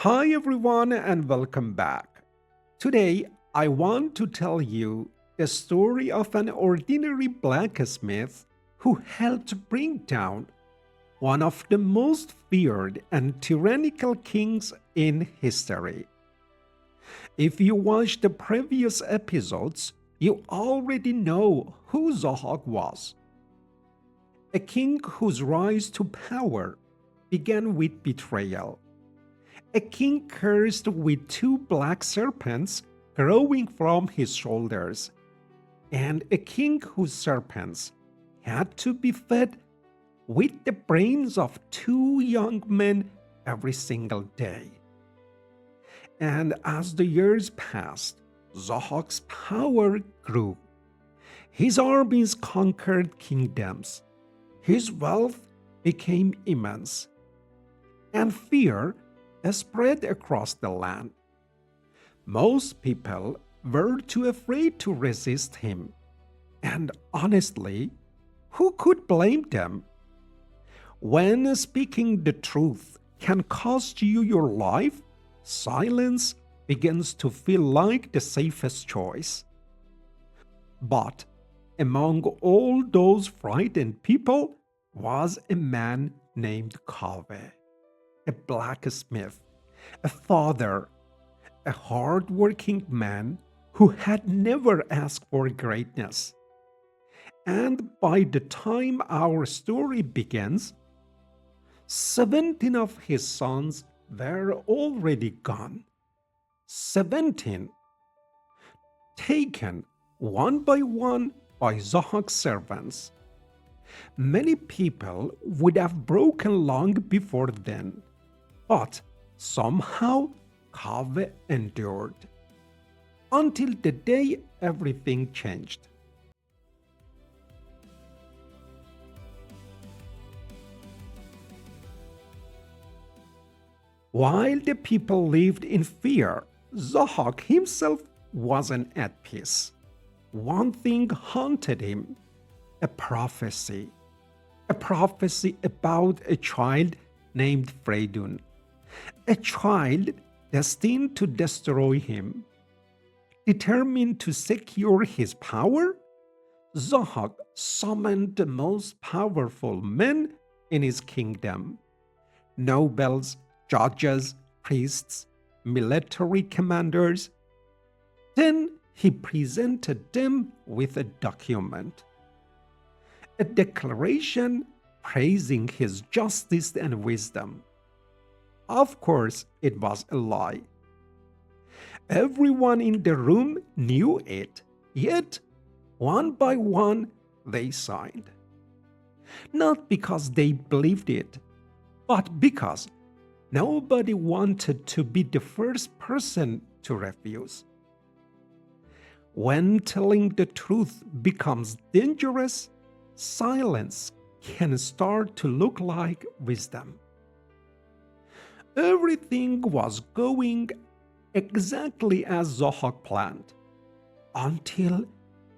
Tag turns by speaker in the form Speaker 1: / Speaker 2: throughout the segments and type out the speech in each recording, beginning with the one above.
Speaker 1: Hi everyone and welcome back. Today I want to tell you the story of an ordinary blacksmith who helped bring down one of the most feared and tyrannical kings in history. If you watched the previous episodes, you already know who Zahhak was. A king whose rise to power began with betrayal. A king cursed with two black serpents growing from his shoulders, and a king whose serpents had to be fed with the brains of two young men every single day. And as the years passed, Zahhak's power grew. His armies conquered kingdoms. His wealth became immense, and fear spread across the land. Most people were too afraid to resist him, and honestly, who could blame them? When speaking the truth can cost you your life, silence begins to feel like the safest choice. But among all those frightened people was a man named Kaveh, a blacksmith, a father, a hard-working man who had never asked for greatness. And by the time our story begins, 17 of his sons were already gone. 17, taken one by Zahhak's servants. Many people would have broken long before then, but somehow Kaveh endured until the day everything changed. While the people lived in fear, Zahhak himself wasn't at peace. One thing haunted him: a prophecy. A prophecy about a child named Ferdowsi, a child destined to destroy him. Determined to secure his power, Zahhak summoned the most powerful men in his kingdom: nobles, judges, priests, military commanders. Then he presented them with a document, a declaration praising his justice and wisdom. Of course, it was a lie. Everyone in the room knew it, yet one by one they signed. Not because they believed it, but because nobody wanted to be the first person to refuse. When telling the truth becomes dangerous, silence can start to look like wisdom. Everything was going exactly as Zahhak planned, until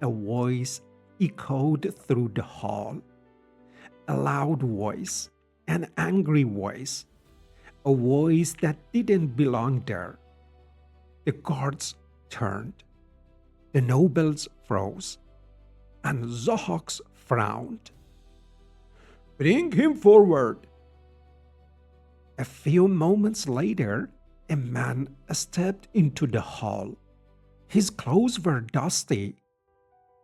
Speaker 1: a voice echoed through the hall. A loud voice, an angry voice, a voice that didn't belong there. The guards turned, the nobles froze, and Zahhak frowned. "Bring him forward." A few moments later, a man stepped into the hall. His clothes were dusty.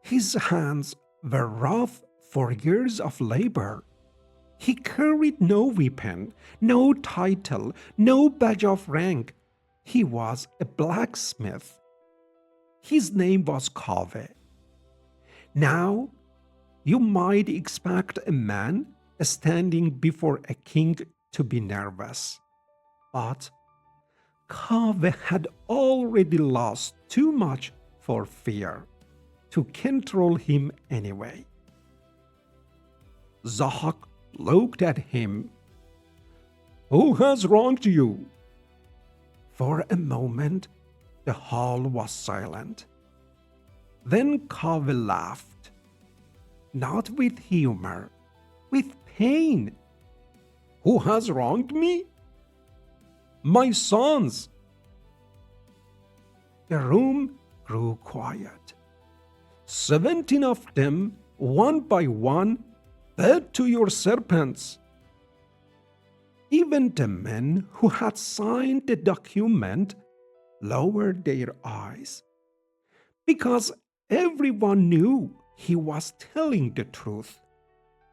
Speaker 1: His hands were rough for years of labor. He carried no weapon, no title, no badge of rank. He was a blacksmith. His name was Kaveh. Now, you might expect a man standing before a king to be nervous. But Kaveh had already lost too much for fear to control him anyway. Zahhak looked at him. "Who has wronged you?" For a moment, the hall was silent. Then Kaveh laughed, not with humor, with pain. "Who has wronged me?" My sons! The room grew quiet. 17 of them, one by one, fed to your serpents. Even the men who had signed the document lowered their eyes, because everyone knew he was telling the truth.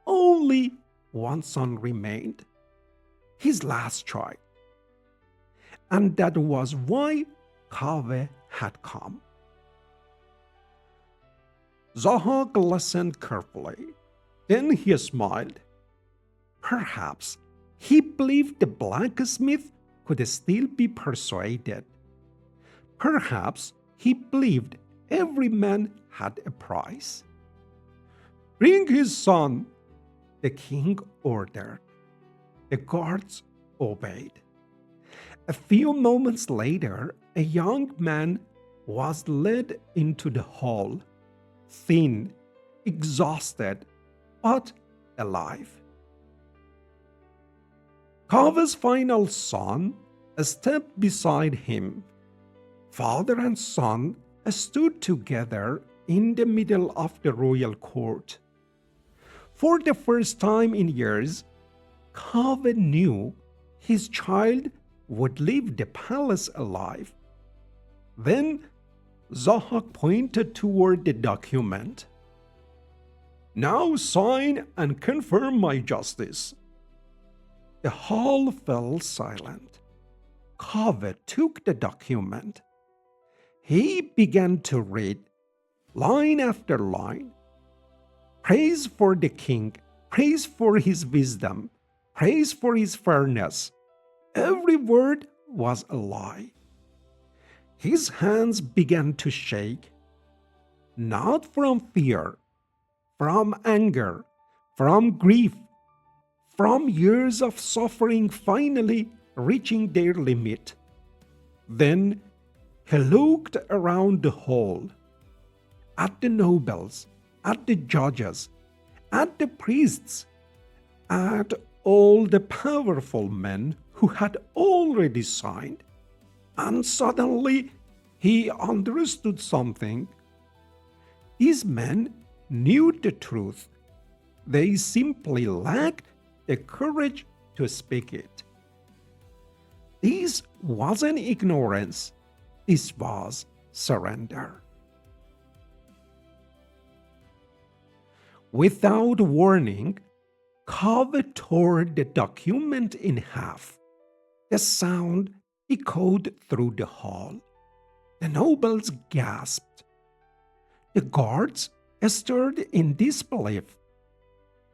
Speaker 1: Only one son remained, his last child. And that was why Kaveh had come. Zahhak listened carefully. Then he smiled. Perhaps he believed the blacksmith could still be persuaded. Perhaps he believed every man had a price. Bring his son, the king ordered. The guards obeyed. A few moments later, a young man was led into the hall, thin, exhausted, but alive. Kaveh's final son stepped beside him. Father and son stood together in the middle of the royal court. For the first time in years, Kaveh knew his child would leave the palace alive. Then Zahhak pointed toward the document. Now sign and confirm my justice. The hall fell silent. Kaveh took the document. He began to read, line after line. Praise for the king, praise for his wisdom, praise for his fairness. Every word was a lie. His hands began to shake, not from fear, from anger, from grief, from years of suffering finally reaching their limit. Then he looked around the hall, at the nobles, at the judges, at the priests, at all the powerful men who had already signed, and suddenly he understood something. These men knew the truth. They simply lacked the courage to speak it. This wasn't ignorance. This was surrender. Without warning, Kaveh tore the document in half. The sound echoed through the hall. The nobles gasped. The guards stirred in disbelief.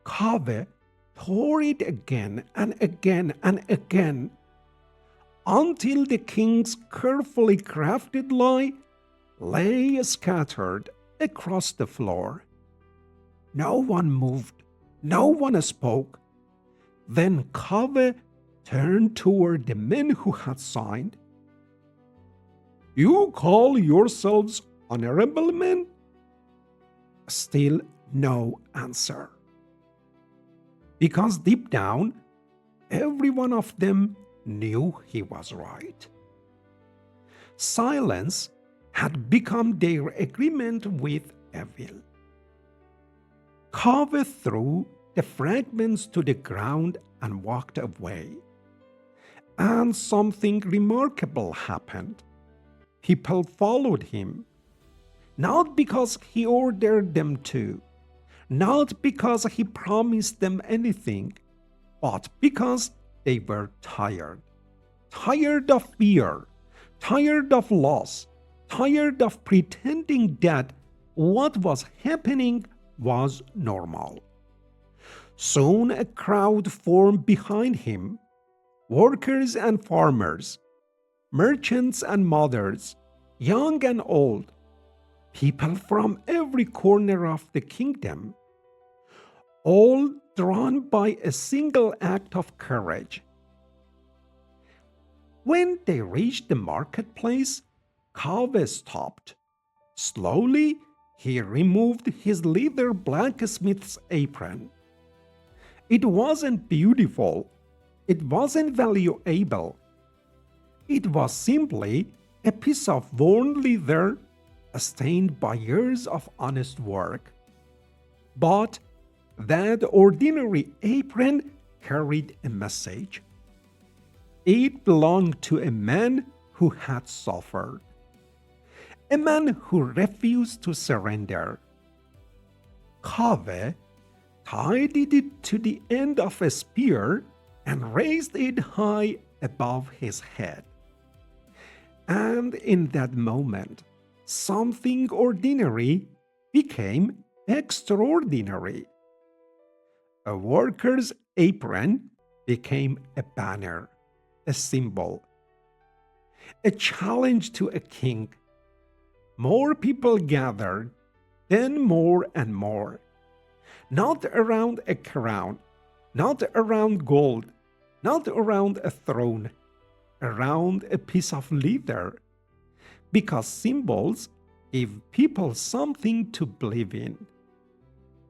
Speaker 1: Kaveh tore it again and again and again, until the king's carefully crafted lie lay scattered across the floor. No one moved, no one spoke. Then Kaveh turned toward the men who had signed. You call yourselves honorable men? Still no answer. Because deep down, every one of them knew he was right. Silence had become their agreement with evil. Kaveh threw the fragments to the ground and walked away. And something remarkable happened. People followed him, not because he ordered them to, not because he promised them anything, but because they were tired. Tired of fear, tired of loss, tired of pretending that what was happening was normal. Soon a crowd formed behind him. Workers and farmers, merchants and mothers, young and old, people from every corner of the kingdom, all drawn by a single act of courage. When they reached the marketplace, Kaveh stopped. Slowly, he removed his leather blacksmith's apron. It wasn't beautiful. It wasn't valuable. It was simply a piece of worn leather stained by years of honest work. But that ordinary apron carried a message. It belonged to a man who had suffered, a man who refused to surrender. Kaveh tied it to the end of a spear and raised it high above his head. And in that moment, something ordinary became extraordinary. A worker's apron became a banner, a symbol, a challenge to a king. More people gathered, then more and more. Not around a crown, not around gold, not around a throne, around a piece of leather, because symbols give people something to believe in.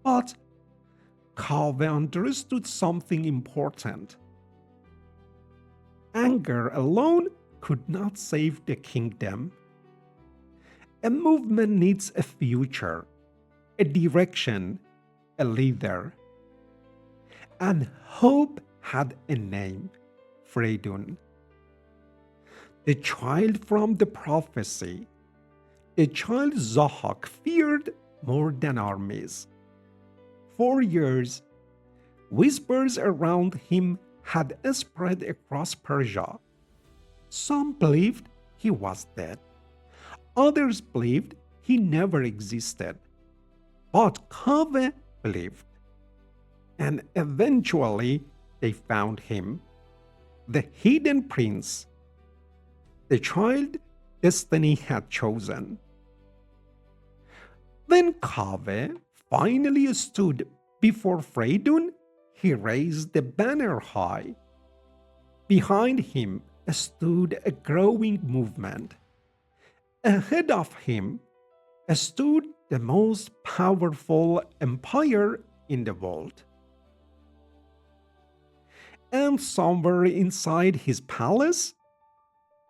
Speaker 1: But Kaveh understood something important. Anger alone could not save the kingdom. A movement needs a future, a direction, a leader. And hope had a name, Ferdowsi, the child from the prophecy. The child Zahhak feared more than armies. For years, whispers around him had spread across Persia. Some believed he was dead. Others believed he never existed. But Kaveh believed. And eventually they found him, the hidden prince, the child destiny had chosen. When Kaveh finally stood before Ferdowsi, he raised the banner high. Behind him stood a growing movement. Ahead of him stood the most powerful empire in the world. And somewhere inside his palace,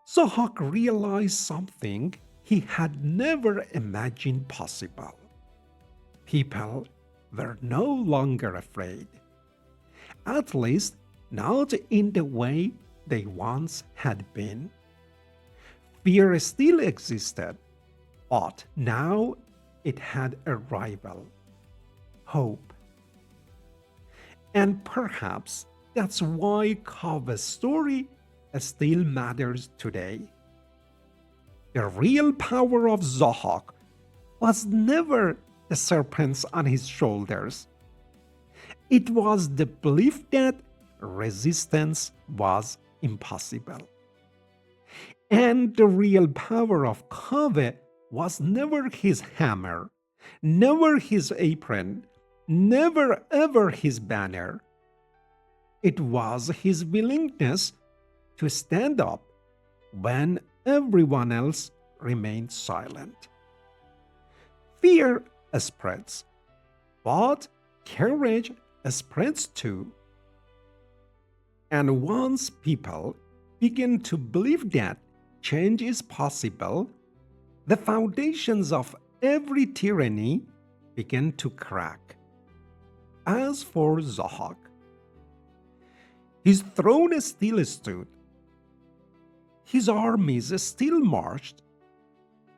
Speaker 1: Zahhak realized something he had never imagined possible. People were no longer afraid, at least not in the way they once had been. Fear still existed, but now it had a rival, hope. And perhaps that's why Kaveh's story still matters today. The real power of Zahhak was never the serpents on his shoulders. It was the belief that resistance was impossible. And the real power of Kaveh was never his hammer, never his apron, never ever his banner. It was his willingness to stand up when everyone else remained silent. Fear spreads, but courage spreads too. And once people begin to believe that change is possible, the foundations of every tyranny begin to crack. As for Zahhak, his throne still stood. His armies still marched.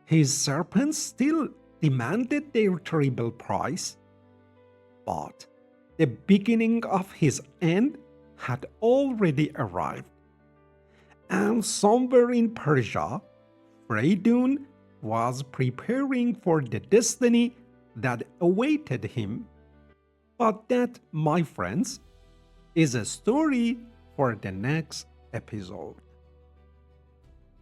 Speaker 1: His serpents still demanded their terrible price. But the beginning of his end had already arrived. And somewhere in Persia, Ferdowsi was preparing for the destiny that awaited him. But that, my friends, is a story for the next episode.